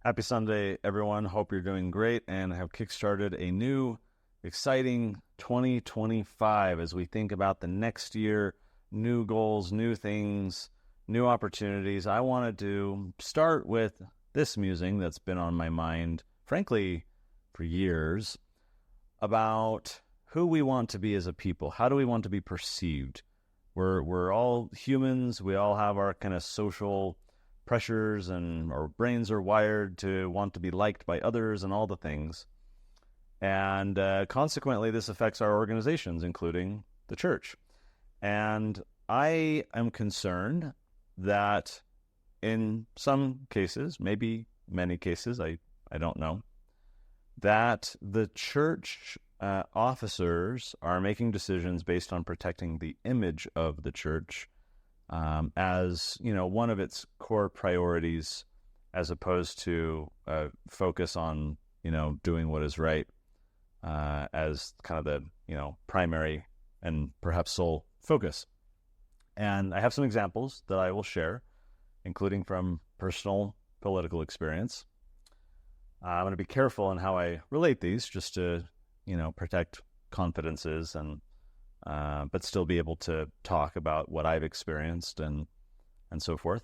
Happy Sunday, everyone. Hope you're doing great and have kickstarted a new, exciting 2025 as we think about the next year, new goals, new things, new opportunities. I wanted to start with this musing that's been on my mind, frankly, for years, about who we want to be as a people. How do we want to be perceived? We're all humans. We all have our kind of social pressures, and our brains are wired to want to be liked by others and all the things. And consequently, this affects our organizations, including the church. And I am concerned that in some cases, maybe many cases, I don't know, that the church officers are making decisions based on protecting the image of the church as, one of its core priorities, as opposed to focus on, doing what is right as kind of the, primary and perhaps sole focus. And I have some examples that I will share, including from personal political experience. I'm going to be careful in how I relate these, just to, protect confidences and but still be able to talk about what I've experienced and so forth.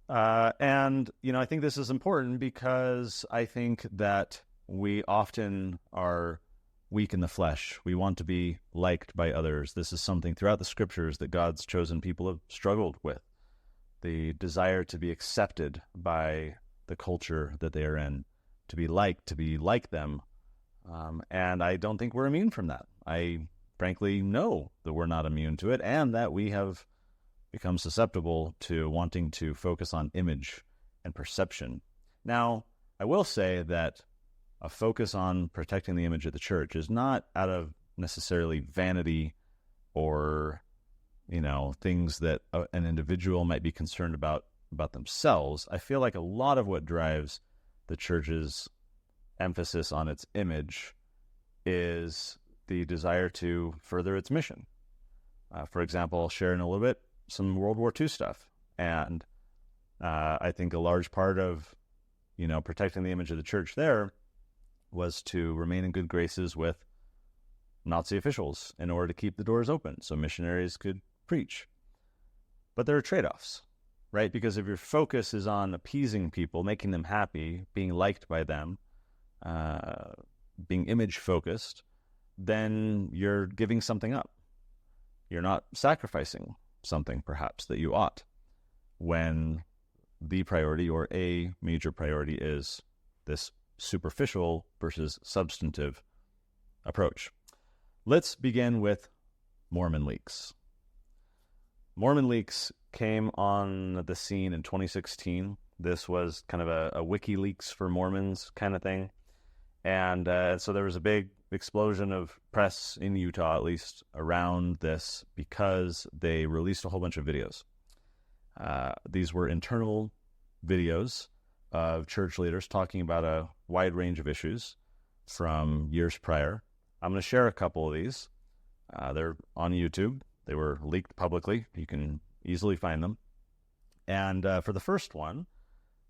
And I think this is important because I think that we often are weak in the flesh. We want to be liked by others. This is something throughout the scriptures that God's chosen people have struggled with. The desire to be accepted by the culture that they are in, to be liked, to be like them. And I don't think we're immune from that. I frankly know that we're not immune to it, and that we have become susceptible to wanting to focus on image and perception. Now, I will say that a focus on protecting the image of the church is not out of necessarily vanity or, things that an individual might be concerned about themselves. I feel like a lot of what drives the church's emphasis on its image is the desire to further its mission. For example, I'll share in a little bit some World War II stuff. And I think a large part of, protecting the image of the church there was to remain in good graces with Nazi officials in order to keep the doors open so missionaries could preach. But there are trade-offs, right? Because if your focus is on appeasing people, making them happy, being liked by them, being image-focused, then you're giving something up. You're not sacrificing something, perhaps, that you ought, when the priority or a major priority is this superficial versus substantive approach. Let's begin with Mormon leaks. Mormon leaks came on the scene in 2016. This was kind of a Wikileaks for Mormons kind of thing. And so there was a big explosion of press in Utah, at least, around this because they released a whole bunch of videos. These were internal videos of church leaders talking about a wide range of issues from years prior. I'm going to share a couple of these. They're on YouTube. They were leaked publicly. You can easily find them. And for the first one,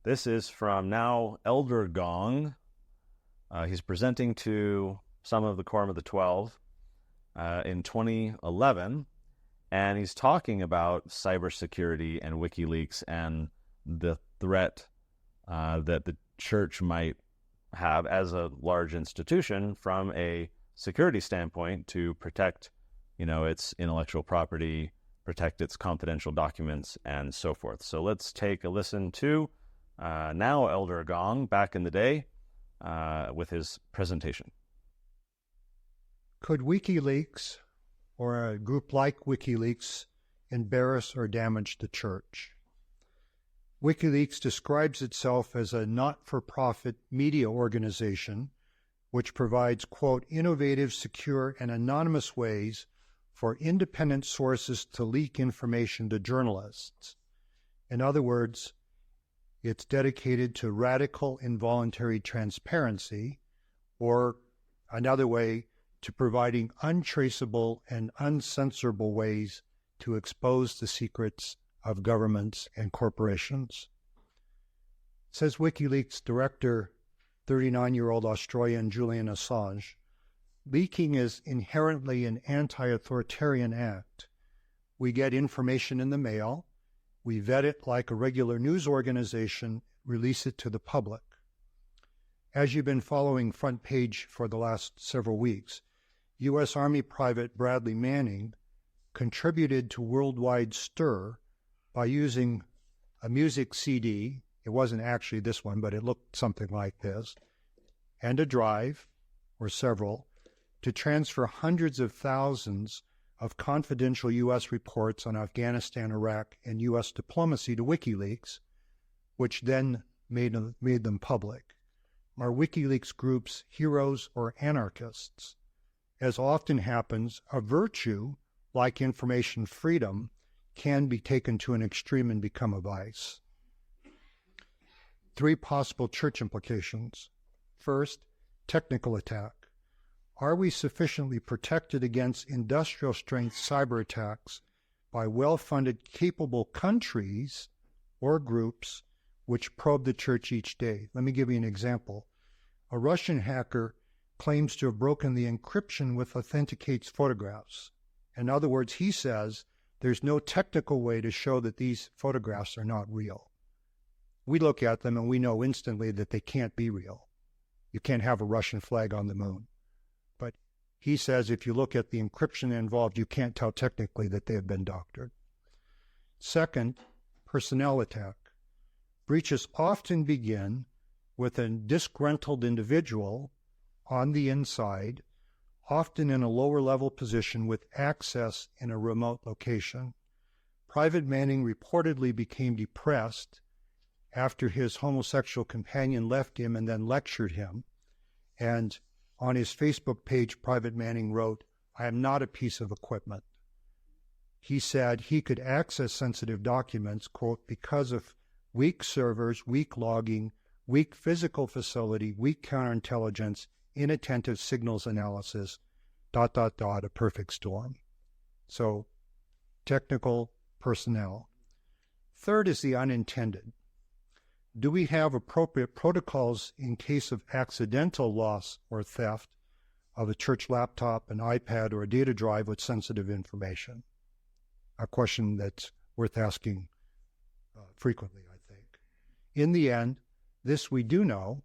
this is from now Elder Gong. He's presenting to some of the Quorum of the 12 in 2011, and he's talking about cybersecurity and WikiLeaks and the threat that the church might have as a large institution from a security standpoint to protect, its intellectual property, protect its confidential documents, and so forth. So let's take a listen to now Elder Gong back in the day with his presentation. Could WikiLeaks, or a group like WikiLeaks, embarrass or damage the church? WikiLeaks describes itself as a not-for-profit media organization which provides, quote, innovative, secure, and anonymous ways for independent sources to leak information to journalists. In other words, it's dedicated to radical involuntary transparency, or another way, to providing untraceable and uncensorable ways to expose the secrets of governments and corporations. Says WikiLeaks director, 39-year-old Australian Julian Assange, leaking is inherently an anti-authoritarian act. We get information in the mail, we vet it like a regular news organization, release it to the public. As you've been following Front Page for the last several weeks, U.S. Army Private Bradley Manning contributed to worldwide stir by using a music CD. It wasn't actually this one, but it looked something like this, and a drive, or several, to transfer hundreds of thousands of confidential U.S. reports on Afghanistan, Iraq, and U.S. diplomacy to WikiLeaks, which then made them public. Are WikiLeaks groups heroes or anarchists? As often happens, a virtue, like information freedom, can be taken to an extreme and become a vice. 3 possible church implications. First, technical attack. Are we sufficiently protected against industrial-strength cyber attacks by well-funded, capable countries or groups which probe the church each day? Let me give you an example. A Russian hacker claims to have broken the encryption which authenticates photographs. In other words, he says there's no technical way to show that these photographs are not real. We look at them and we know instantly that they can't be real. You can't have a Russian flag on the moon. But he says if you look at the encryption involved, you can't tell technically that they have been doctored. Second, personnel attack. Breaches often begin with a disgruntled individual on the inside, often in a lower level position with access in a remote location. Private Manning reportedly became depressed after his homosexual companion left him and then lectured him. And on his Facebook page, Private Manning wrote, "I am not a piece of equipment." He said he could access sensitive documents, quote, because of weak servers, weak logging, weak physical facility, weak counterintelligence, inattentive signals analysis, ... a perfect storm. So, technical personnel. Third is the unintended. Do we have appropriate protocols in case of accidental loss or theft of a church laptop, an iPad, or a data drive with sensitive information? A question that's worth asking frequently, I think. In the end, this we do know,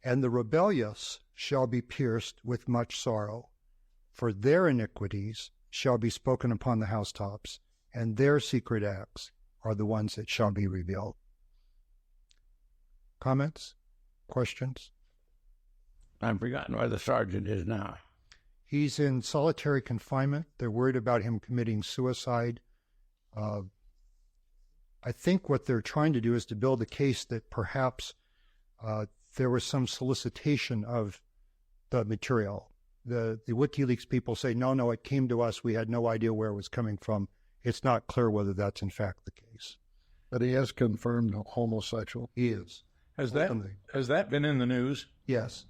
and the rebellious shall be pierced with much sorrow, for their iniquities shall be spoken upon the housetops, and their secret acts are the ones that shall be revealed. Comments? Questions? I've forgotten where the sergeant is now. He's in solitary confinement. They're worried about him committing suicide. I think what they're trying to do is to build a case that perhaps there was some solicitation of the material. The WikiLeaks people say, no, it came to us. We had no idea where it was coming from. It's not clear whether that's in fact the case. But he is confirmed homosexual. He is. Has that been in the news? Yes.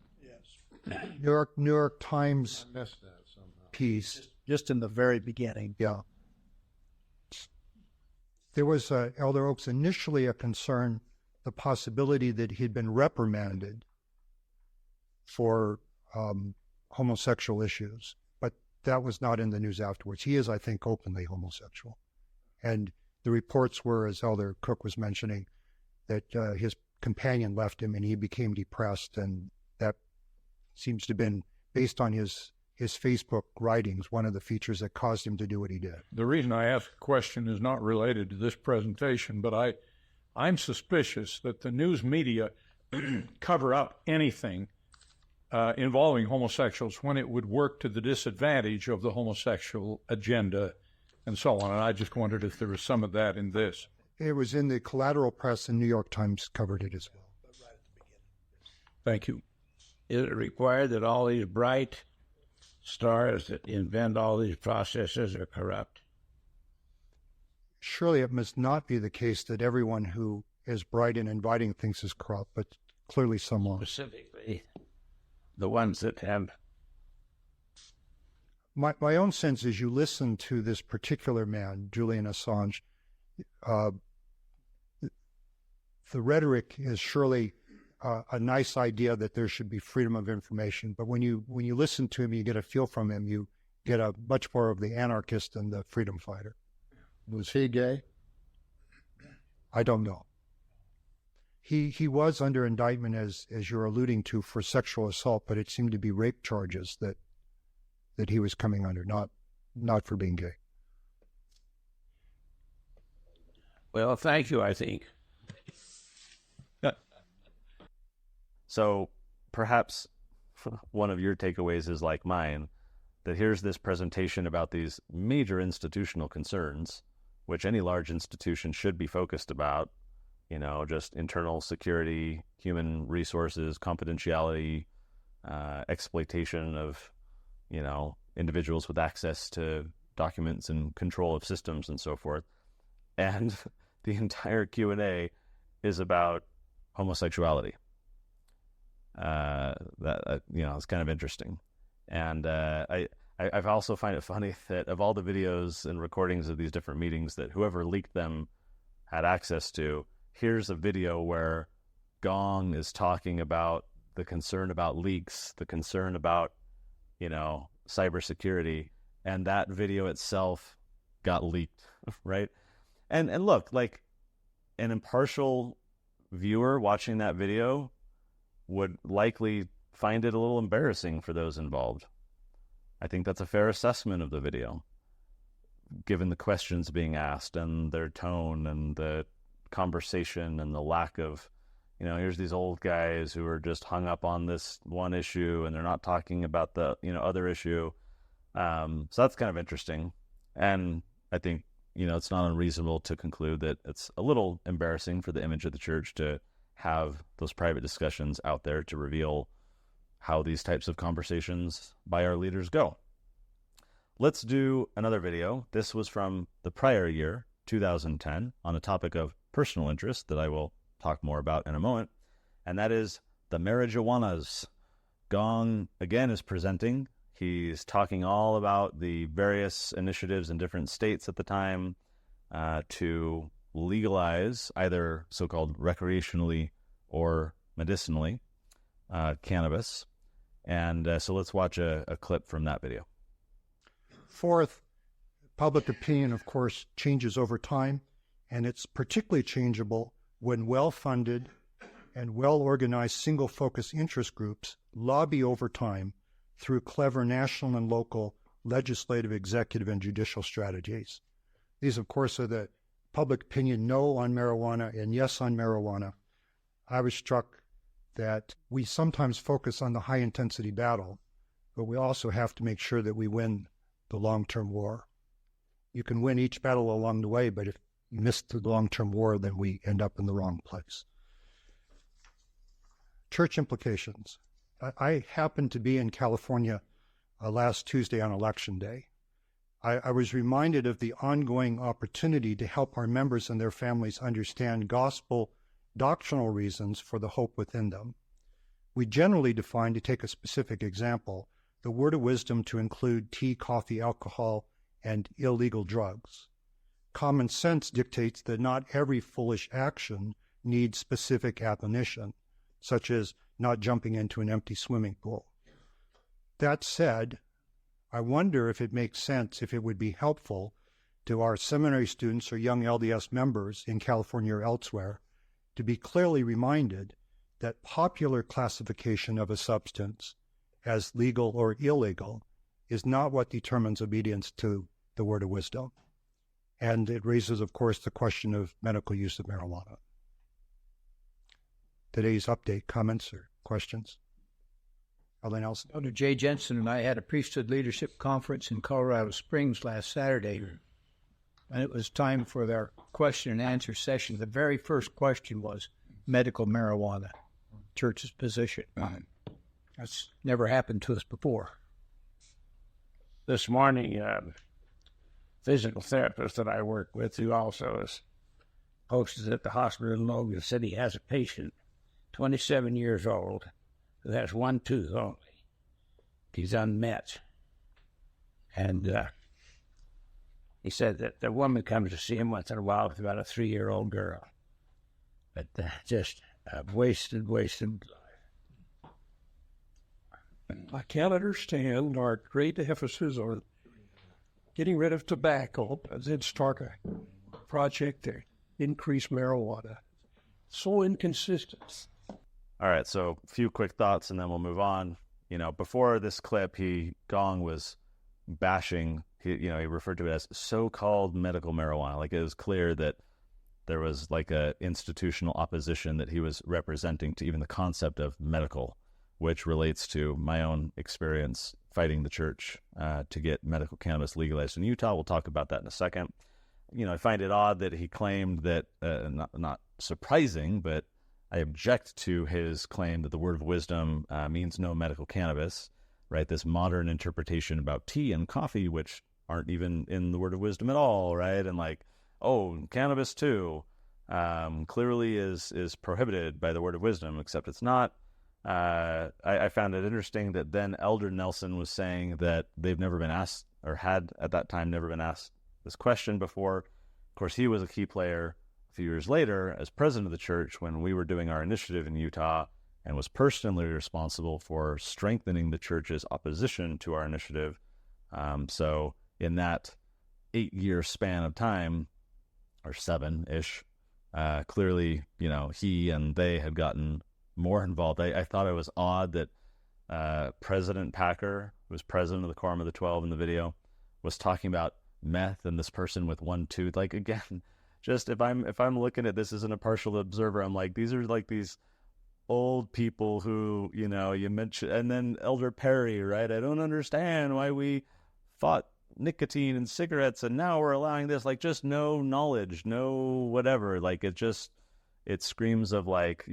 New York Times I missed that somehow. piece. Just in the very beginning. Yeah. There was, Elder Oaks, initially a concern, the possibility that he'd been reprimanded for homosexual issues, but that was not in the news afterwards. He is, I think, openly homosexual. And the reports were, as Elder Cook was mentioning, that his companion left him and he became depressed, and that seems to have been, based on his Facebook writings, one of the features that caused him to do what he did. The reason I ask the question is not related to this presentation, but I'm suspicious that the news media cover up anything involving homosexuals when it would work to the disadvantage of the homosexual agenda and so on. And I just wondered if there was some of that in this. It was in the collateral press, and New York Times covered it as well. Thank you. Is it required that all these bright stars that invent all these processes are corrupt? Surely it must not be the case that everyone who is bright in inviting things is corrupt, but clearly some are. Specifically, the ones that have... My own sense is you listen to this particular man, Julian Assange, the rhetoric is surely a nice idea that there should be freedom of information, but when you listen to him, you get a feel from him. You get a much more of the anarchist than the freedom fighter. Was he gay? I don't know. He was under indictment, as you're alluding to, for sexual assault, but it seemed to be rape charges that he was coming under, not for being gay. Well, thank you, I think. So perhaps one of your takeaways is like mine, that here's this presentation about these major institutional concerns, which any large institution should be focused about, just internal security, human resources, confidentiality, exploitation of, individuals with access to documents and control of systems and so forth. And the entire Q&A is about homosexuality. It's kind of interesting. And I've also find it funny that of all the videos and recordings of these different meetings that whoever leaked them had access to, here's a video where Gong is talking about the concern about leaks, the concern about, cybersecurity, and that video itself got leaked, right? And look, like an impartial viewer watching that video would likely find it a little embarrassing for those involved. I think that's a fair assessment of the video, given the questions being asked and their tone and the conversation and the lack of, here's these old guys who are just hung up on this one issue and they're not talking about the, other issue. So that's kind of interesting. And I think, it's not unreasonable to conclude that it's a little embarrassing for the image of the church to have those private discussions out there to reveal how these types of conversations by our leaders go. Let's do another video. This was from the prior year, 2010, on a topic of personal interest that I will talk more about in a moment, and that is the marijuanas. Gong, again, is presenting. He's talking all about the various initiatives in different states at the time to legalize either so-called recreationally or medicinally cannabis. And so let's watch a clip from that video. Fourth, public opinion, of course, changes over time, and it's particularly changeable when well-funded and well-organized single-focus interest groups lobby over time through clever national and local legislative, executive, and judicial strategies. These, of course, are the public opinion no on marijuana and yes on marijuana. I was struck that we sometimes focus on the high-intensity battle, but we also have to make sure that we win the long-term war. You can win each battle along the way, but if you miss the long-term war, then we end up in the wrong place. Church implications. I happened to be in California last Tuesday on Election Day. I was reminded of the ongoing opportunity to help our members and their families understand gospel doctrinal reasons for the hope within them. We generally define, to take a specific example, the word of wisdom to include tea, coffee, alcohol, and illegal drugs. Common sense dictates that not every foolish action needs specific admonition, such as not jumping into an empty swimming pool. That said, I wonder if it makes sense, if it would be helpful to our seminary students or young LDS members in California or elsewhere to be clearly reminded that popular classification of a substance as legal or illegal is not what determines obedience to the word of wisdom. And it raises, of course, the question of medical use of marijuana. Today's update, comments or questions? Ellen Nelson. Elder Jay Jensen and I had a priesthood leadership conference in Colorado Springs last Saturday, and it was time for their question and answer session. The very first question was medical marijuana, church's position. That's never happened to us before. This morning, physical therapist that I work with, who also is hosted at the hospital in Logan City, has a patient, 27 years old, who has one tooth only. He's unmet. And he said that the woman comes to see him once in a while with about a 3-year-old girl. But just wasted. I can't understand our great emphasis on getting rid of tobacco as it start a project to increase marijuana. So inconsistent. All right, so a few quick thoughts and then we'll move on. Before this clip, Gong was bashing, he referred to it as so-called medical marijuana. Like, it was clear that there was like a institutional opposition that he was representing to even the concept of medical, which relates to my own experience fighting the church to get medical cannabis legalized in Utah. We'll talk about that in a second. I find it odd that he claimed that, not surprising, but I object to his claim that the word of wisdom means no medical cannabis, right? This modern interpretation about tea and coffee, which aren't even in the word of wisdom at all, right? And like, oh, cannabis too, clearly is prohibited by the word of wisdom, except it's not. I found it interesting that then Elder Nelson was saying that they've never been asked, or had at that time never been asked this question before. Of course, he was a key player a few years later as president of the church when we were doing our initiative in Utah, and was personally responsible for strengthening the church's opposition to our initiative. So in that 8-year span of time, or 7-ish, clearly, he and they had gotten more involved. I thought it was odd that President Packer, who was president of the Quorum of the 12 in the video, was talking about meth and this person with one tooth. Like, again, just if I'm looking at this as an impartial observer, I'm like, these are like these old people who, you mentioned, and then Elder Perry, right? I don't understand why we fought nicotine and cigarettes and now we're allowing this. Like, just no knowledge, no whatever. Like, it screams of like,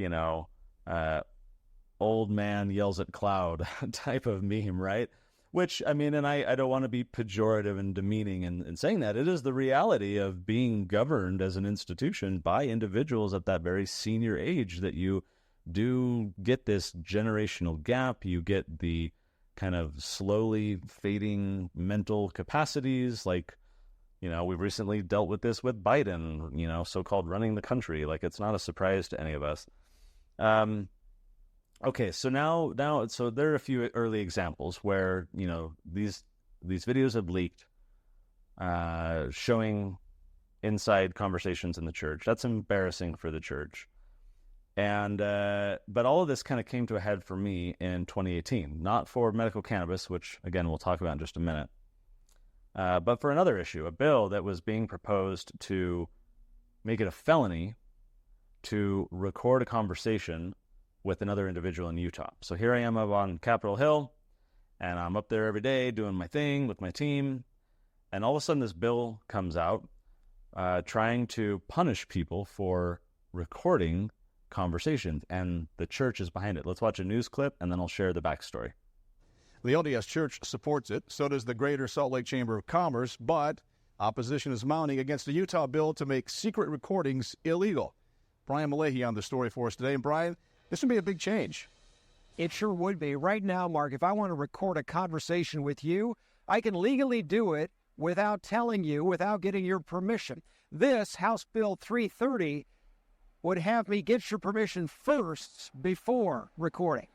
old man yells at cloud type of meme, right? Which, I mean, and I don't want to be pejorative and demeaning in saying that. It is the reality of being governed as an institution by individuals at that very senior age that you do get this generational gap. You get the kind of slowly fading mental capacities. Like, we've recently dealt with this with Biden, so-called running the country. Like, it's not a surprise to any of us. Okay, so now, so there are a few early examples where, these videos have leaked, showing inside conversations in the church. That's embarrassing for the church. And, but all of this kind of came to a head for me in 2018, not for medical cannabis, which again, we'll talk about in just a minute, but for another issue, a bill that was being proposed to make it a felony to record a conversation with another individual in Utah. So here I am up on Capitol Hill, and I'm up there every day doing my thing with my team, and all of a sudden this bill comes out trying to punish people for recording conversations, and the church is behind it. Let's watch a news clip, and then I'll share the backstory. The LDS Church supports it, so does the Greater Salt Lake Chamber of Commerce, but opposition is mounting against a Utah bill to make secret recordings illegal. Brian Malahy on the story for us today. And Brian, this would be a big change. It sure would be. Right now, Mark, if I want to record a conversation with you, I can legally do it without telling you, without getting your permission. This, House Bill 330, would have me get your permission first before recording.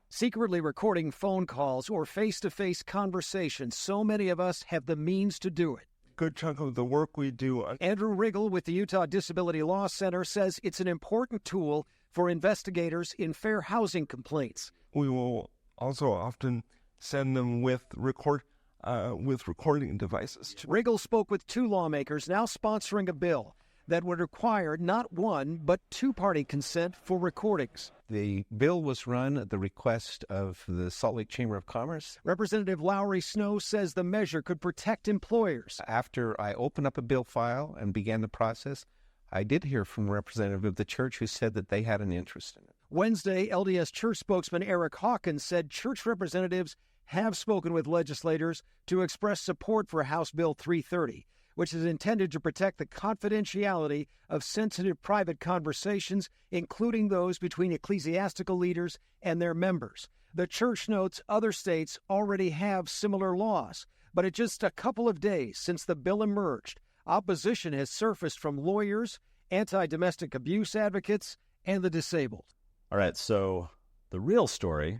Secretly recording phone calls or face-to-face conversations, so many of us have the means to do it. Good chunk of the work we do. Andrew Riggle with the Utah Disability Law Center says it's an important tool for investigators in fair housing complaints. We will also often send them with recording devices. Riggle spoke with 2 lawmakers now sponsoring a bill that would require not one, but 2-party consent for recordings. The bill was run at the request of the Salt Lake Chamber of Commerce. Representative Lowry Snow says the measure could protect employers. After I opened up a bill file and began the process, I did hear from a representative of the church who said that they had an interest in it. Wednesday, LDS Church spokesman Eric Hawkins said church representatives have spoken with legislators to express support for House Bill 330, which is intended to protect the confidentiality of sensitive private conversations, including those between ecclesiastical leaders and their members. The church notes other states already have similar laws, but in just a couple of days since the bill emerged, opposition has surfaced from lawyers anti-domestic abuse advocates, and the disabled. All right, so the real story,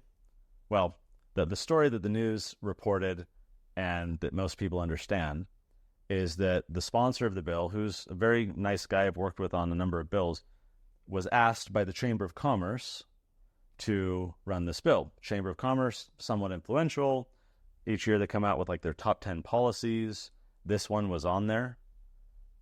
well, the story that the news reported and that most people understand is that the sponsor of the bill, who's a very nice guy I've worked with on a number of bills, was asked by the Chamber of Commerce to run this bill. Chamber of Commerce, somewhat influential. Each year they come out with like their top 10 policies. This one was on there.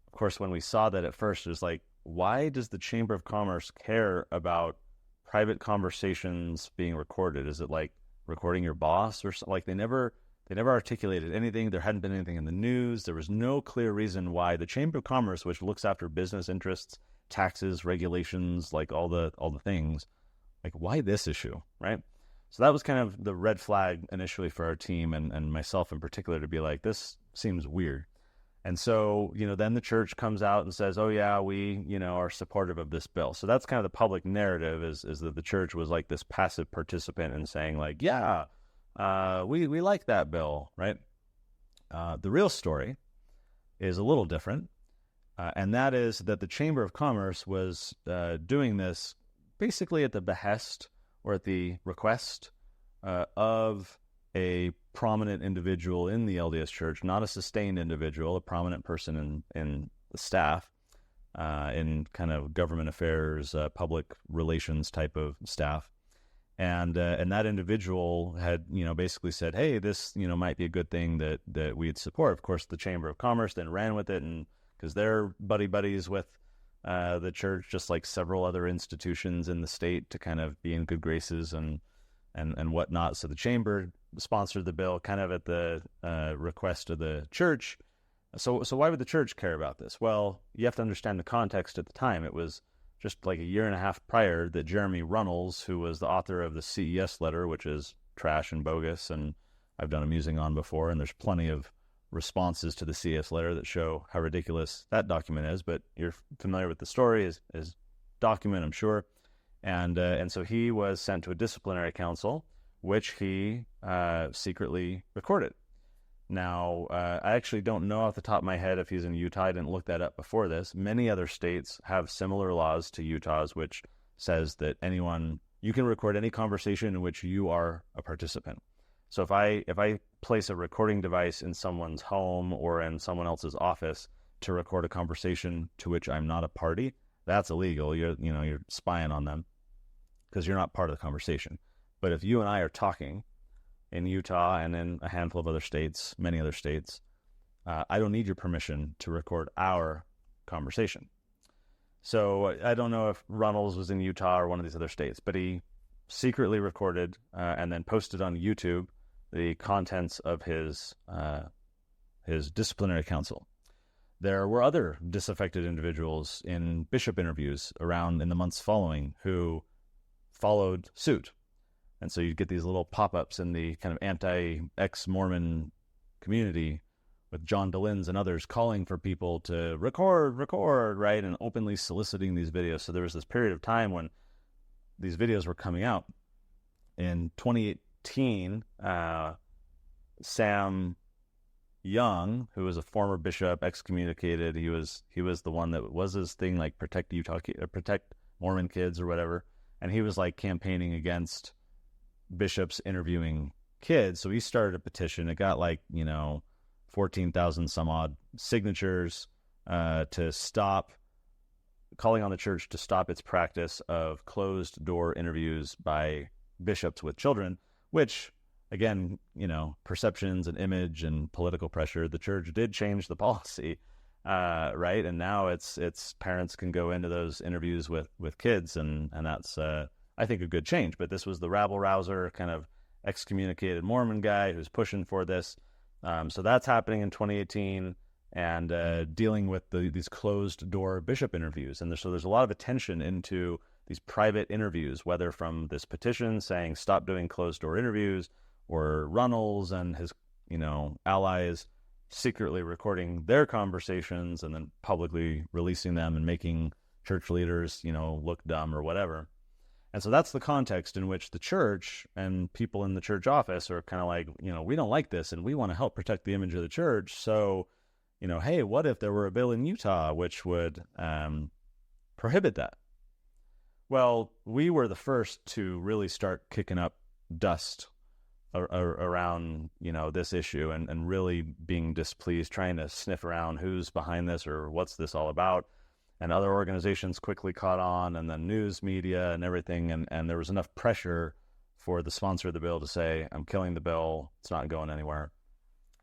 Of course, when we saw that at first, it was like, why does the Chamber of Commerce care about private conversations being recorded? Is it like recording your boss or something? Like they never articulated anything. There hadn't been anything in the news. There was no clear reason why the Chamber of Commerce, which looks after business interests, taxes, regulations, like all the things, like why this issue, right? So that was kind of the red flag initially for our team and myself in particular, to be like, this seems weird. And so, then the church comes out and says, oh yeah, we, are supportive of this bill. So that's kind of the public narrative is that the church was like this passive participant in saying like, yeah, we like that bill, right? The real story is a little different. And that is that the Chamber of Commerce was doing this basically at the behest or at the request of a prominent individual in the LDS Church, not a sustained individual, a prominent person in the staff, in kind of government affairs, public relations type of staff. And that individual had, basically said, hey, this, might be a good thing that we'd support. Of course, the Chamber of Commerce then ran with it, and because they're buddies with the church, just like several other institutions in the state, to kind of be in good graces and whatnot. So the chamber sponsored the bill kind of at the request of the church. So why would the church care about this? Well, you have to understand the context at the time. It was just like a year and a half prior that Jeremy Runnels, who was the author of the CES letter, which is trash and bogus, and I've done a musing on before, and there's plenty of responses to the CES letter that show how ridiculous that document is, but you're familiar with the story, his document, I'm sure. And so he was sent to a disciplinary council, which he secretly recorded. Now, I actually don't know off the top of my head if he's in Utah. I didn't look that up before this. Many other states have similar laws to Utah's, which says that you can record any conversation in which you are a participant. So if I place a recording device in someone's home or in someone else's office to record a conversation to which I'm not a party, that's illegal. You're spying on them because you're not part of the conversation. But if you and I are talking in Utah and in a handful of other states, many other states, I don't need your permission to record our conversation. So I don't know if Runnels was in Utah or one of these other states, but he secretly recorded and then posted on YouTube the contents of his disciplinary council. There were other disaffected individuals in bishop interviews around in the months following who followed suit. And so you'd get these little pop-ups in the kind of anti-ex-Mormon community with John DeLinz and others calling for people to record, right, and openly soliciting these videos. So there was this period of time when these videos were coming out. In 2018, Sam Young, who was a former bishop, excommunicated, he was the one that was his thing, like protect Mormon kids or whatever, and he was like campaigning against bishops interviewing kids. So he started a petition. It got 14,000 some odd signatures to stop, calling on the church to stop its practice of closed door interviews by bishops with children, which, again, perceptions and image and political pressure, the church did change the policy, right? And now it's parents can go into those interviews with kids, and that's, I think, a good change. But this was the rabble-rouser, kind of excommunicated Mormon guy who's pushing for this. So that's happening in 2018, and dealing with these closed-door bishop interviews. And so there's a lot of attention into these private interviews, whether from this petition saying stop doing closed-door interviews, or Runnels and his, allies secretly recording their conversations and then publicly releasing them and making church leaders, look dumb or whatever. And so that's the context in which the church and people in the church office are kind of like, we don't like this and we want to help protect the image of the church. So, hey, what if there were a bill in Utah which would prohibit that. Well, we were the first to really start kicking up dust around, this issue and really being displeased, trying to sniff around who's behind this or what's this all about. And other organizations quickly caught on, and then news media and everything. And there was enough pressure for the sponsor of the bill to say, I'm killing the bill. It's not going anywhere.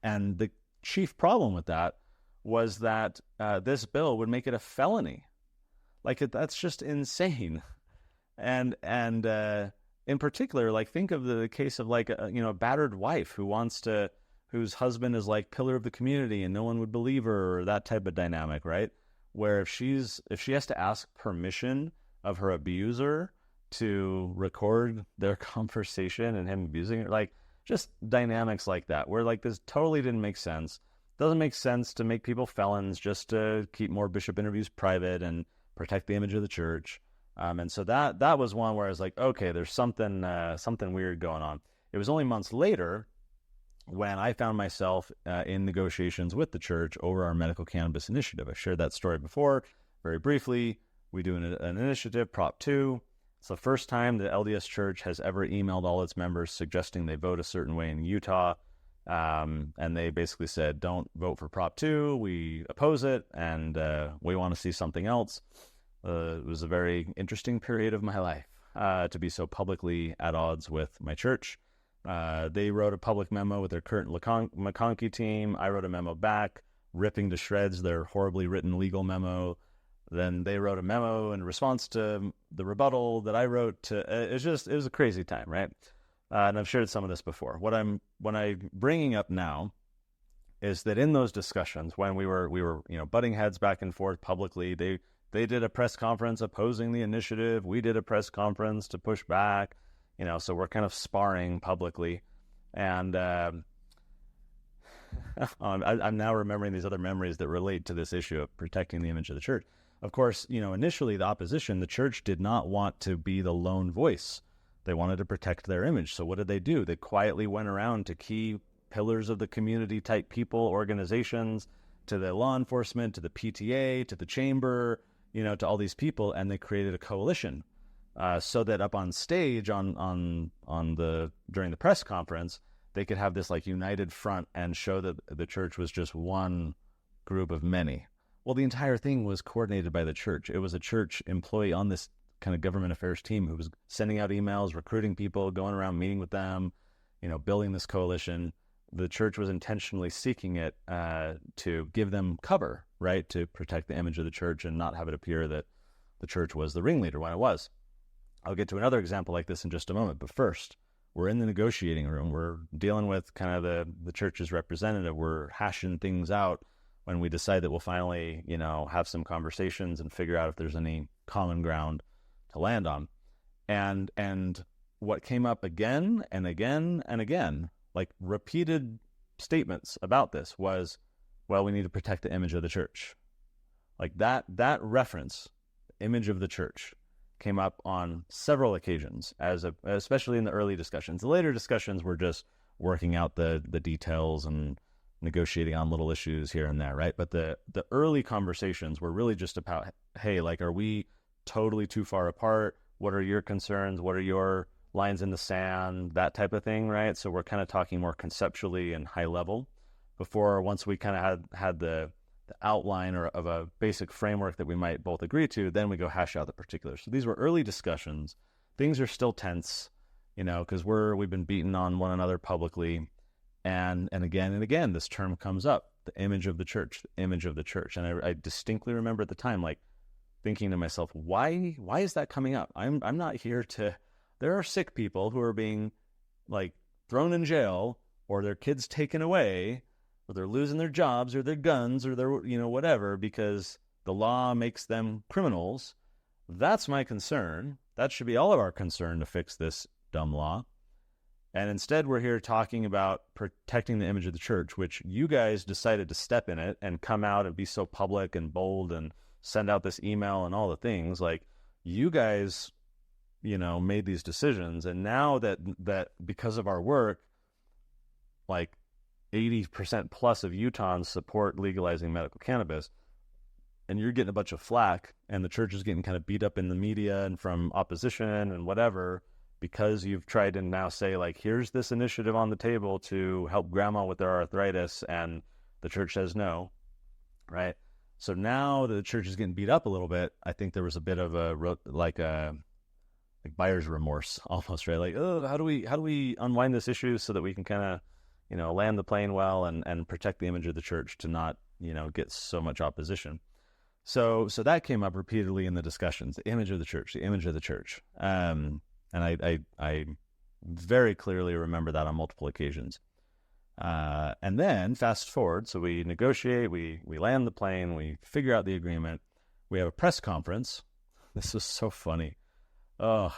And the chief problem with that was that this bill would make it a felony. That's just insane. And in particular, think of the case of a battered wife whose husband is pillar of the community and no one would believe her, or that type of dynamic, right? Where if she has to ask permission of her abuser to record their conversation and him abusing her, just dynamics like that, where this totally didn't make sense. Doesn't make sense to make people felons just to keep more bishop interviews private and protect the image of the church. And so that was one where I was like, okay, there's something weird going on. It was only months later when I found myself in negotiations with the church over our medical cannabis initiative. I shared that story before, very briefly. We do an initiative, Prop 2. It's the first time the LDS Church has ever emailed all its members suggesting they vote a certain way in Utah. And they basically said, don't vote for Prop 2. We oppose it, and we want to see something else. It was a very interesting period of my life to be so publicly at odds with my church. They wrote a public memo with their current McConkey team. I wrote a memo back, ripping to shreds their horribly written legal memo. Then they wrote a memo in response to the rebuttal that I wrote. It was a crazy time, right? And I've shared some of this before. What I'm bringing up now is that in those discussions, when we were butting heads back and forth publicly, they did a press conference opposing the initiative. We did a press conference to push back. So we're kind of sparring publicly. And I'm now remembering these other memories that relate to this issue of protecting the image of the church. Of course, initially the opposition, the church did not want to be the lone voice. They wanted to protect their image. So what did they do? They quietly went around to key pillars of the community type people, organizations, to the law enforcement, to the PTA, to the chamber, to all these people, and they created a coalition. So that up on stage during the press conference, they could have this united front and show that the church was just one group of many. Well, the entire thing was coordinated by the church. It was a church employee on this kind of government affairs team who was sending out emails, recruiting people, going around meeting with them, building this coalition. The church was intentionally seeking it to give them cover, right, to protect the image of the church and not have it appear that the church was the ringleader when it was. I'll get to another example like this in just a moment, but first, we're in the negotiating room. We're dealing with kind of the church's representative. We're hashing things out when we decide that we'll finally, have some conversations and figure out if there's any common ground to land on. And what came up again and again and again, repeated statements about this was, well, we need to protect the image of the church. That reference, image of the church, came up on several occasions, especially in the early discussions. The later discussions were just working out the details and negotiating on little issues here and there, right? But the early conversations were really just about, hey, are we totally too far apart? What are your concerns? What are your lines in the sand? That type of thing, right? So we're kind of talking more conceptually and high level before, once we kind of had the outline or of a basic framework that we might both agree to, then we go hash out the particulars. So these were early discussions. Things are still tense, because we've been beaten on one another publicly. And again and again, this term comes up, the image of the church, the image of the church. And I distinctly remember at the time, thinking to myself, why is that coming up? I'm not here to, there are sick people who are being thrown in jail, or their kids taken away, or they're losing their jobs or their guns or their, whatever, because the law makes them criminals. That's my concern. That should be all of our concern to fix this dumb law. And instead, we're here talking about protecting the image of the church, which you guys decided to step in it and come out and be so public and bold and send out this email and all the things. You guys, made these decisions. And now that because of our work, 80% plus of Utahns support legalizing medical cannabis, and you're getting a bunch of flack, and the church is getting kind of beat up in the media and from opposition and whatever, because you've tried to now say, like, here's this initiative on the table to help grandma with their arthritis, and the church says no, right? So now the church is getting beat up a little bit. I think there was a bit of a buyer's remorse almost, right? Like, oh, how do we unwind this issue so that we can kind of, land the plane well and protect the image of the church to not, get so much opposition. So that came up repeatedly in the discussions, the image of the church, the image of the church. And I very clearly remember that on multiple occasions. And then fast forward, so we negotiate, we land the plane, we figure out the agreement, we have a press conference. This is so funny. Oh,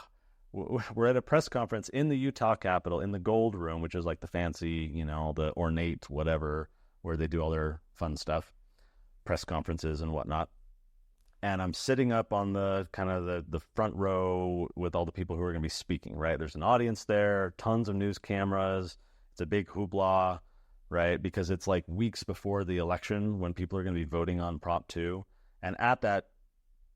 we're at a press conference in the Utah Capitol in the Gold Room, which is like the fancy, the ornate whatever, where they do all their fun stuff, press conferences and whatnot. And I'm sitting up on the kind of the front row with all the people who are going to be speaking, right? There's an audience there, tons of news cameras. It's a big hoopla, right? Because it's like weeks before the election when people are going to be voting on Prop 2. And at that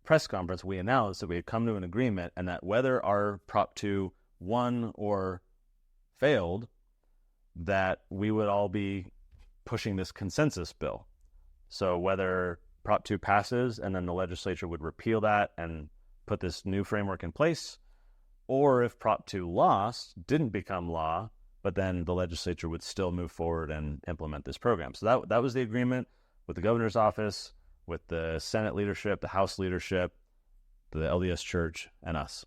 press conference, we announced that we had come to an agreement and that whether our Prop 2 won or failed, that we would all be pushing this consensus bill. So whether Prop 2 passes and then the legislature would repeal that and put this new framework in place, or if Prop 2 lost, didn't become law, but then the legislature would still move forward and implement this program. So that was the agreement with the governor's office, with the Senate leadership, the House leadership, the LDS Church, and us.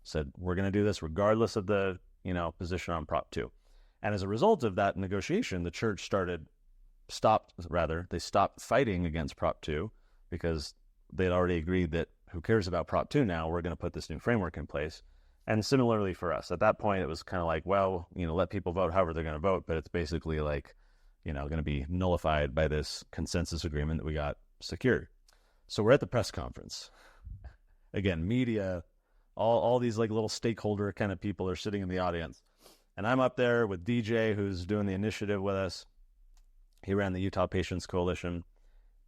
Said, we're going to do this regardless of the, position on Prop 2. And as a result of that negotiation, the church stopped fighting against Prop 2 because they'd already agreed that who cares about Prop 2 now? We're going to put this new framework in place. And similarly for us, at that point, it was kind of like, well, let people vote however they're going to vote, but it's basically like, going to be nullified by this consensus agreement that we got secured. So we're at the press conference. Again, media, all these like little stakeholder kind of people are sitting in the audience. And I'm up there with DJ, who's doing the initiative with us. He ran the Utah Patients Coalition.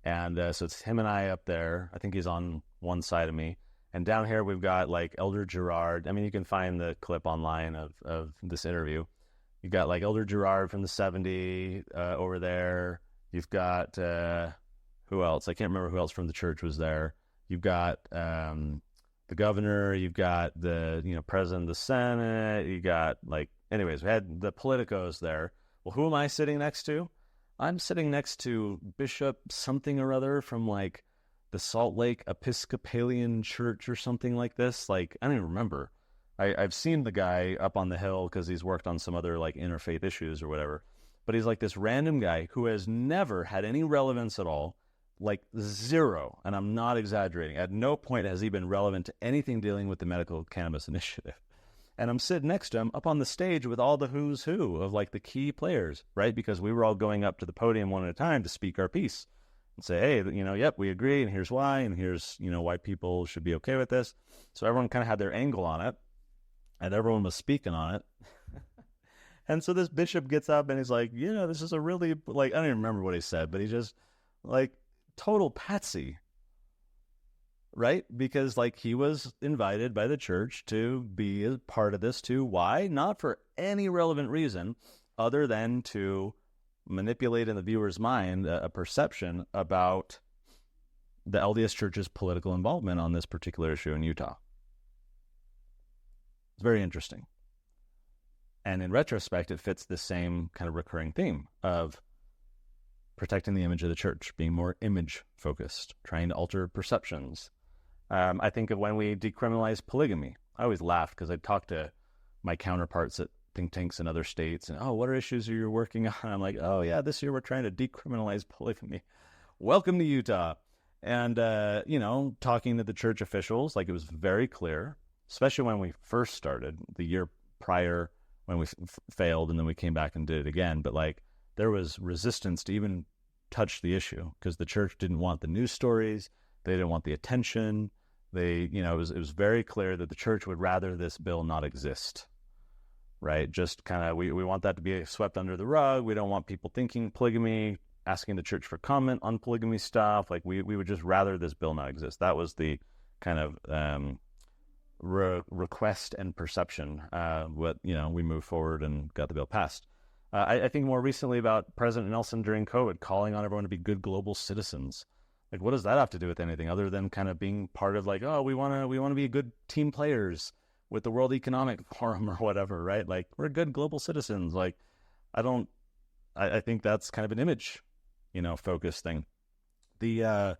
And so it's him and I up there. I think he's on one side of me. And down here, we've got like Elder Gerard. I mean, you can find the clip online of this interview. You've got like Elder Gerard from the 70 over there. You've got, who else? I can't remember who else from the church was there. You've got the governor. You've got the, president of the Senate. You got anyways, we had the politicos there. Well, who am I sitting next to? I'm sitting next to Bishop something or other from like the Salt Lake Episcopalian Church or something like this. I don't even remember. I've seen the guy up on the hill because he's worked on some other like interfaith issues or whatever. But he's like this random guy who has never had any relevance at all, like zero. And I'm not exaggerating. At no point has he been relevant to anything dealing with the medical cannabis initiative. And I'm sitting next to him up on the stage with all the who's who of like the key players, right? Because we were all going up to the podium one at a time to speak our piece and say, hey, yep, we agree. And here's why. And here's, why people should be okay with this. So everyone kind of had their angle on it. And everyone was speaking on it. And so this bishop gets up and he's like, this is a really, I don't even remember what he said, but he just, total patsy, right? Because, he was invited by the church to be a part of this too. Why? Not for any relevant reason other than to manipulate in the viewer's mind a perception about the LDS Church's political involvement on this particular issue in Utah. It's very interesting. And in retrospect, it fits the same kind of recurring theme of protecting the image of the church, being more image-focused, trying to alter perceptions. I think of when we decriminalized polygamy. I always laugh because I talk to my counterparts at think tanks in other states, and, what are issues are you working on? I'm like, oh, yeah, this year we're trying to decriminalize polygamy. Welcome to Utah. And, talking to the church officials, it was very clear, especially when we first started the year prior when we failed and then we came back and did it again. But there was resistance to even touch the issue because the church didn't want the news stories. They didn't want the attention. It was very clear that the church would rather this bill not exist, right? Just kind of, we want that to be swept under the rug. We don't want people thinking polygamy asking the church for comment on polygamy stuff. Like we would just rather this bill not exist. That was the kind of request and perception. We moved forward and got the bill passed. I think more recently about President Nelson during COVID calling on everyone to be good global citizens. Like, what does that have to do with anything other than kind of being part of like, oh, we want to be good team players with the World Economic Forum or whatever, right? Like, we're good global citizens. Like, I think that's kind of an image, focused thing. The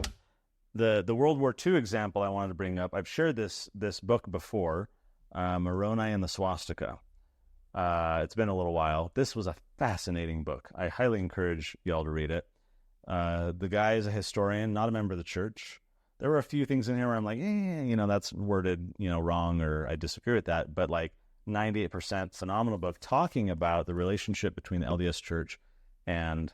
World War II example I wanted to bring up, I've shared this book before, Moroni and the Swastika. It's been a little while. This was a fascinating book. I highly encourage y'all to read it. The guy is a historian, not a member of the church. There were a few things in here where I'm like, that's worded, wrong, or I disagree with that. But like 98% phenomenal book talking about the relationship between the LDS Church and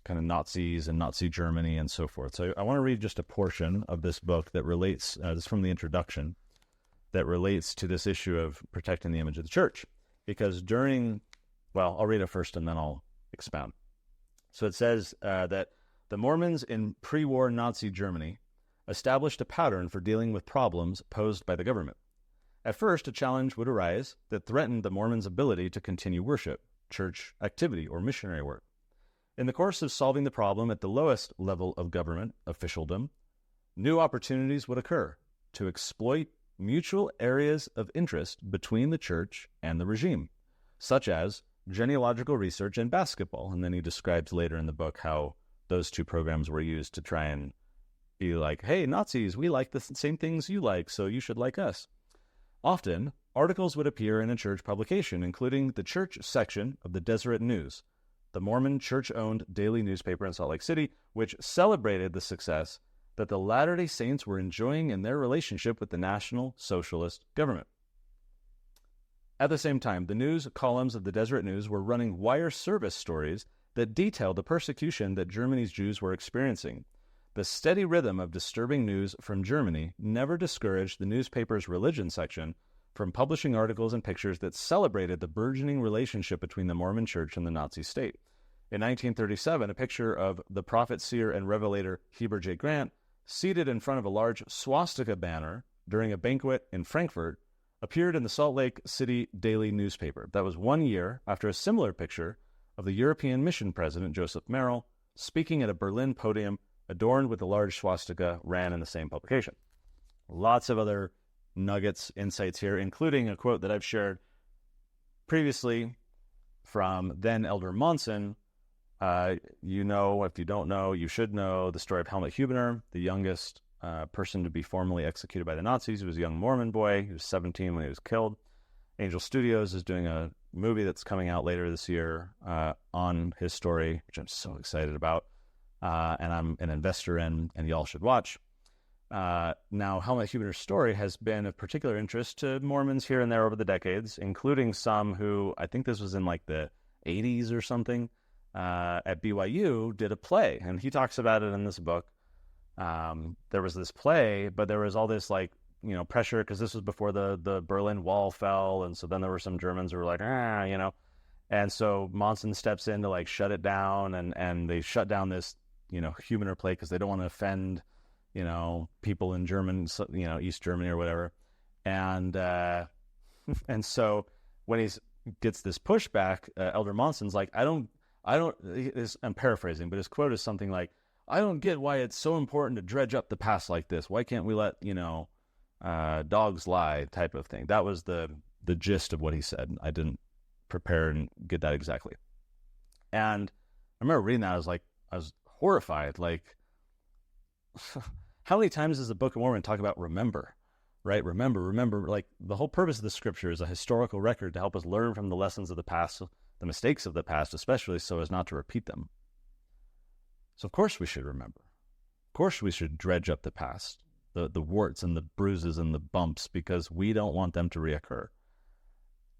kind of Nazis and Nazi Germany and so forth. So I want to read just a portion of this book that relates, this is from the introduction, that relates to this issue of protecting the image of the church. Because I'll read it first and then I'll expound. So it says that the Mormons in pre-war Nazi Germany established a pattern for dealing with problems posed by the government. At first, a challenge would arise that threatened the Mormons' ability to continue worship, church activity, or missionary work. In the course of solving the problem at the lowest level of government officialdom, new opportunities would occur to exploit mutual areas of interest between the church and the regime, such as genealogical research and basketball. And then he describes later in the book how those two programs were used to try and be like, hey, Nazis, we like the same things you like, so you should like us. Often, articles would appear in a church publication, including the church section of the Deseret News, the Mormon church-owned daily newspaper in Salt Lake City, which celebrated the success that the Latter-day Saints were enjoying in their relationship with the National Socialist government. At the same time, the news columns of the Deseret News were running wire service stories that detailed the persecution that Germany's Jews were experiencing. The steady rhythm of disturbing news from Germany never discouraged the newspaper's religion section from publishing articles and pictures that celebrated the burgeoning relationship between the Mormon Church and the Nazi state. In 1937, a picture of the prophet, seer, and revelator Heber J. Grant seated in front of a large swastika banner during a banquet in Frankfurt appeared in the Salt Lake City daily newspaper. That was 1 year after a similar picture of the European mission president, Joseph Merrill, speaking at a Berlin podium adorned with a large swastika, ran in the same publication. Lots of other nuggets, insights here, including a quote that I've shared previously from then Elder Monson. If you don't know, you should know the story of Helmut Hubener, the youngest person to be formally executed by the Nazis. He was a young Mormon boy. He was 17 when he was killed. Angel Studios is doing a movie that's coming out later this year on his story, which I'm so excited about, and I'm an investor in, and y'all should watch. Now, Helmut Hubener's story has been of particular interest to Mormons here and there over the decades, including some who, I think this was in like the 80s or something, at BYU, did a play, and he talks about it in this book. There was this play, but there was all this pressure because this was before the Berlin Wall fell, and so then there were some Germans who were like, and so Monson steps in to shut it down, and they shut down this Hubener play because they don't want to offend people in East Germany or whatever, and so when he gets this pushback, Elder Monson's like, I'm paraphrasing, but his quote is something like, I don't get why it's so important to dredge up the past like this. Why can't we let, dogs lie type of thing? That was the gist of what he said. I didn't prepare and get that exactly. And I remember reading that. I was horrified. How many times does the Book of Mormon talk about remember, right? Remember. The whole purpose of the scripture is a historical record to help us learn from the lessons of the past, the mistakes of the past, especially so as not to repeat them. So of course we should remember. Of course we should dredge up the past, the warts and the bruises and the bumps, because we don't want them to reoccur.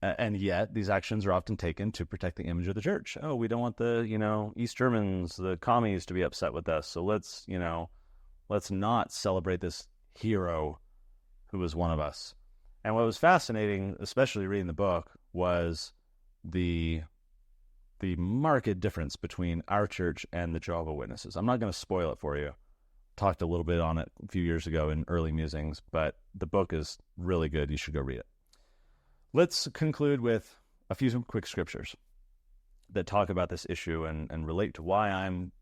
And yet these actions are often taken to protect the image of the church. Oh, we don't want the, East Germans, the commies to be upset with us. So let's not celebrate this hero who was one of us. And what was fascinating, especially reading the book, was the the marked difference between our church and the Jehovah's Witnesses. I'm not going to spoil it for you. Talked a little bit on it a few years ago in early musings, but the book is really good. You should go read it. Let's conclude with a few quick scriptures that talk about this issue and relate to why I'm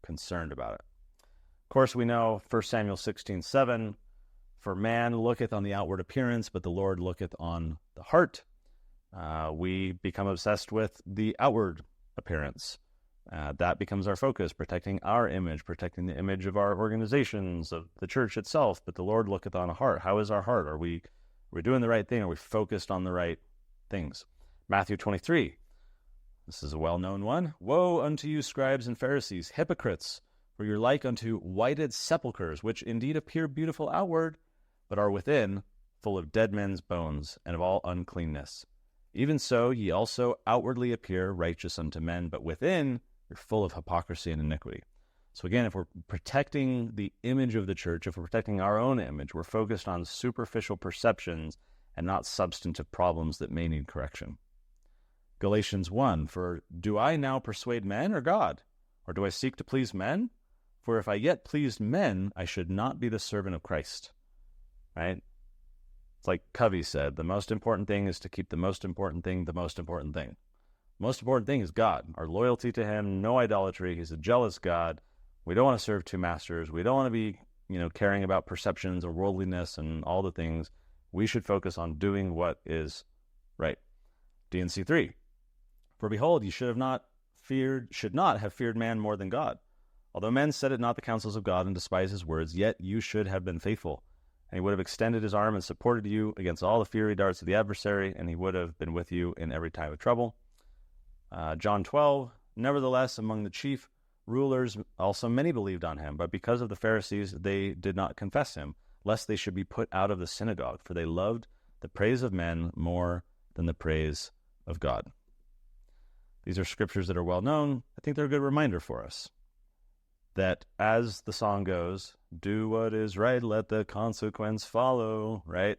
concerned about it. Of course, we know 1 Samuel 16:7, for man looketh on the outward appearance, but the Lord looketh on the heart. We become obsessed with the outward appearance. That becomes our focus, protecting our image, protecting the image of our organizations, of the church itself. But the Lord looketh on a heart. How is our heart? Are we doing the right thing? Are we focused on the right things? Matthew 23. This is a well-known one. Woe unto you, scribes and Pharisees, hypocrites, for you're like unto whited sepulchres, which indeed appear beautiful outward, but are within full of dead men's bones and of all uncleanness. Even so, ye also outwardly appear righteous unto men, but within you're full of hypocrisy and iniquity. So again, if we're protecting the image of the church, if we're protecting our own image, we're focused on superficial perceptions and not substantive problems that may need correction. Galatians 1, for do I now persuade men or God? Or do I seek to please men? For if I yet pleased men, I should not be the servant of Christ. Right? It's like Covey said, the most important thing is to keep the most important thing the most important thing. The most important thing is God, our loyalty to him, no idolatry. He's a jealous God. We don't want to serve two masters. We don't want to be, caring about perceptions or worldliness and all the things. We should focus on doing what is right. D&C 3. For behold, ye should not have feared man more than God. Although men set at naught the counsels of God and despise his words, yet you should have been faithful. And he would have extended his arm and supported you against all the fiery darts of the adversary, and he would have been with you in every time of trouble. John 12, nevertheless, among the chief rulers also many believed on him, but because of the Pharisees they did not confess him, lest they should be put out of the synagogue, for they loved the praise of men more than the praise of God. These are scriptures that are well known. I think they're a good reminder for us that, as the song goes, do what is right, let the consequence follow, right?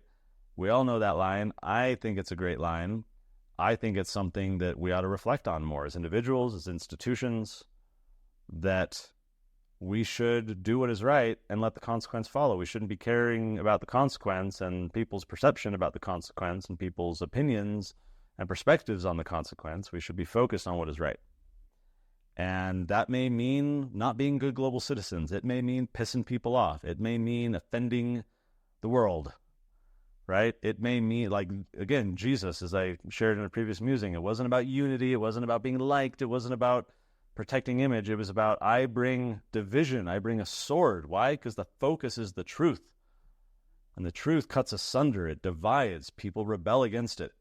We all know that line. I think it's a great line. I think it's something that we ought to reflect on more as individuals, as institutions, that we should do what is right and let the consequence follow. We shouldn't be caring about the consequence and people's perception about the consequence and people's opinions and perspectives on the consequence. We should be focused on what is right. And that may mean not being good global citizens. It may mean pissing people off. It may mean offending the world, right? It may mean, like, again, Jesus, as I shared in a previous musing, it wasn't about unity. It wasn't about being liked. It wasn't about protecting image. It was about, I bring division. I bring a sword. Why? Because the focus is the truth. And the truth cuts asunder. It divides. People rebel against it.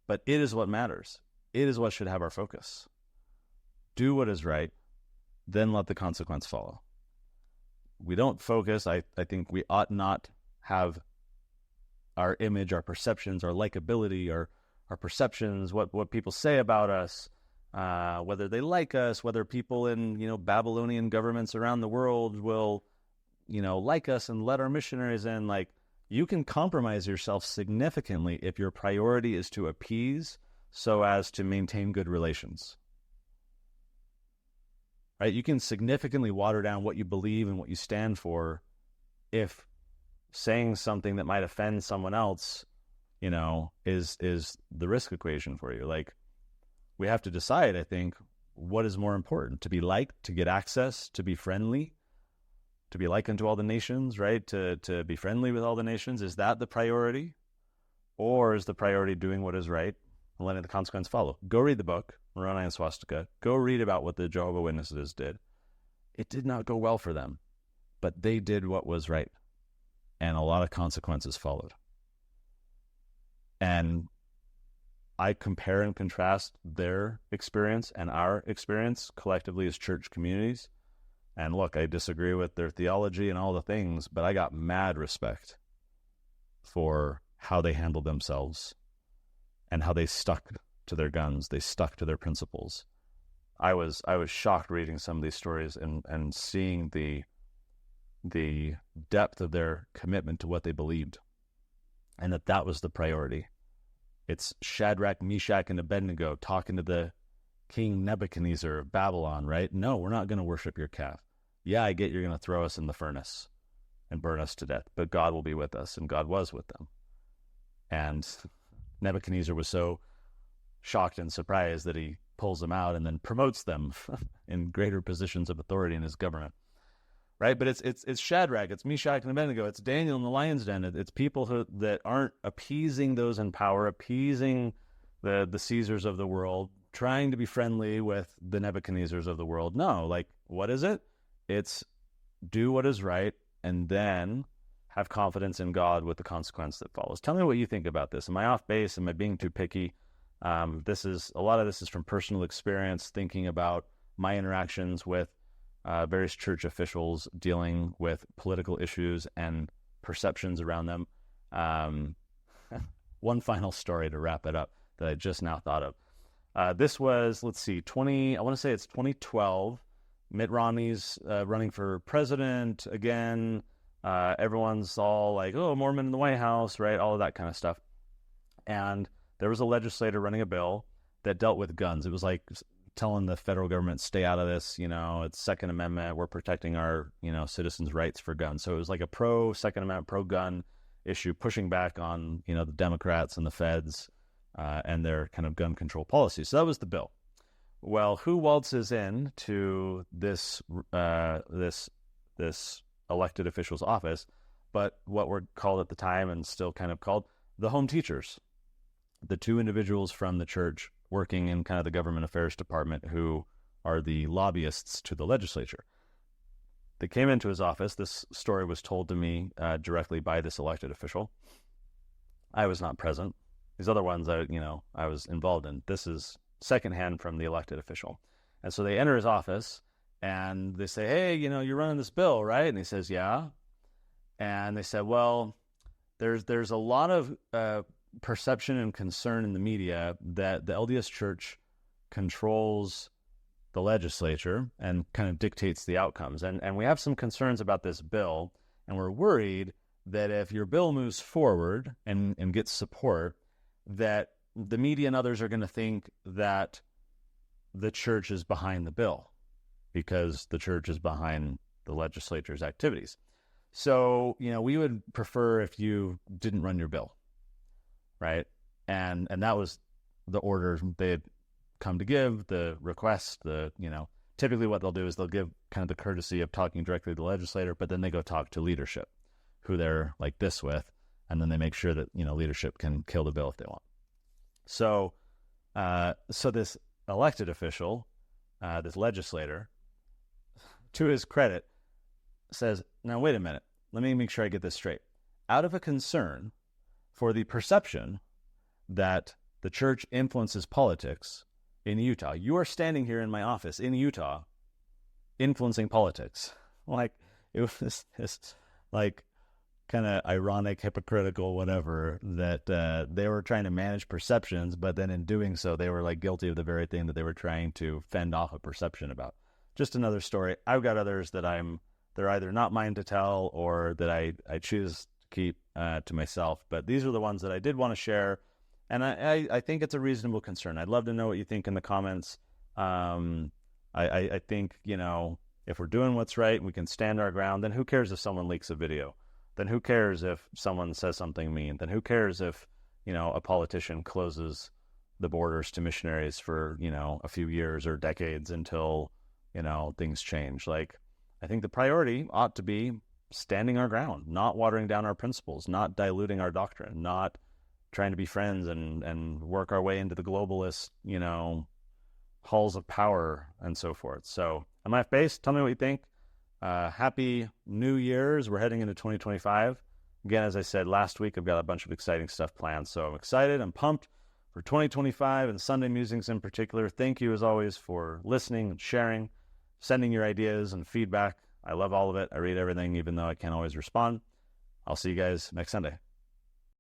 But it is what matters. It is what should have our focus. Do what is right, then let the consequence follow. We don't focus. I think we ought not have our image, our perceptions, our likability, our perceptions, what people say about us, whether they like us, whether people in, Babylonian governments around the world will, like us and let our missionaries in. Like, you can compromise yourself significantly if your priority is to appease so as to maintain good relations. Right? You can significantly water down what you believe and what you stand for if saying something that might offend someone else, is the risk equation for you. Like, we have to decide, I think, what is more important: to be liked, to get access, to be friendly, to be like unto all the nations, right? To be friendly with all the nations. Is that the priority? Or is the priority doing what is right and letting the consequence follow? Go read the book, Moroni and Swastika. Go read about what the Jehovah's Witnesses did. It did not go well for them, but they did what was right, and a lot of consequences followed. And I compare and contrast their experience and our experience collectively as church communities. And look, I disagree with their theology and all the things, but I got mad respect for how they handled themselves and how they stuck to their guns. They stuck to their principles. I was shocked reading some of these stories and seeing the depth of their commitment to what they believed, and that was the priority. It's Shadrach, Meshach, and Abednego talking to the King Nebuchadnezzar of Babylon, right? No, we're not going to worship your calf. Yeah, I get you're going to throw us in the furnace and burn us to death, but God will be with us, and God was with them. And Nebuchadnezzar was so shocked and surprised that he pulls them out and then promotes them in greater positions of authority in his government, right? But it's Shadrach, it's Meshach and Abednego, it's Daniel in the lion's den. It's people that aren't appeasing those in power, appeasing the Caesars of the world, trying to be friendly with the Nebuchadnezzars of the world. No, like, what is it? It's do what is right and then have confidence in God with the consequence that follows. Tell me what you think about this. Am I off base? Am I being too picky? A lot of this is from personal experience, thinking about my interactions with various church officials dealing with political issues and perceptions around them. One final story to wrap it up that I just now thought of. This was, let's see, I want to say it's 2012. Mitt Romney's running for president again. Everyone's all like, oh, Mormon in the White House, right? All of that kind of stuff. And there was a legislator running a bill that dealt with guns. It was like telling the federal government, stay out of this, it's Second Amendment. We're protecting our, citizens' rights for guns. So it was like a pro-Second Amendment, pro-gun issue, pushing back on, the Democrats and the feds and their kind of gun control policy. So that was the bill. Well, who waltzes in to this elected official's office, but what were called at the time and still kind of called the home teachers, the two individuals from the church working in kind of the government affairs department who are the lobbyists to the legislature. They came into his office. This story was told to me directly by this elected official. I was not present. These other ones, I was involved in. This is secondhand from the elected official. And so they enter his office and they say, hey, you're running this bill, right? And he says, yeah. And they said, well, there's a lot of perception and concern in the media that the LDS Church controls the legislature and kind of dictates the outcomes. And we have some concerns about this bill, and we're worried that if your bill moves forward and gets support, that the media and others are going to think that the church is behind the bill because the church is behind the legislature's activities. So, we would prefer if you didn't run your bill, right? And that was the order they had come to give, the request, typically what they'll do is they'll give kind of the courtesy of talking directly to the legislator, but then they go talk to leadership, who they're like this with, and then they make sure that, leadership can kill the bill if they want. So this elected official, this legislator, to his credit, says, now, wait a minute. Let me make sure I get this straight. Out of a concern for the perception that the church influences politics in Utah, you are standing here in my office in Utah influencing politics. Like, it was this, like, kind of ironic, hypocritical, whatever, that they were trying to manage perceptions, but then in doing so, they were like guilty of the very thing that they were trying to fend off a perception about. Just another story. I've got others that they're either not mine to tell or that I choose to keep to myself, but these are the ones that I did want to share, and I think it's a reasonable concern. I'd love to know what you think in the comments. I think, if we're doing what's right, we can stand our ground, then who cares if someone leaks a video? Then who cares if someone says something mean? Then who cares if, a politician closes the borders to missionaries for, a few years or decades until, things change? Like, I think the priority ought to be standing our ground, not watering down our principles, not diluting our doctrine, not trying to be friends and work our way into the globalist, halls of power and so forth. So, am I off base? Tell me what you think. Happy New Year's. We're heading into 2025. Again, as I said last week, I've got a bunch of exciting stuff planned. So I'm excited. I'm pumped for 2025 and Sunday musings in particular. Thank you, as always, for listening and sharing, sending your ideas and feedback. I love all of it. I read everything, even though I can't always respond. I'll see you guys next Sunday.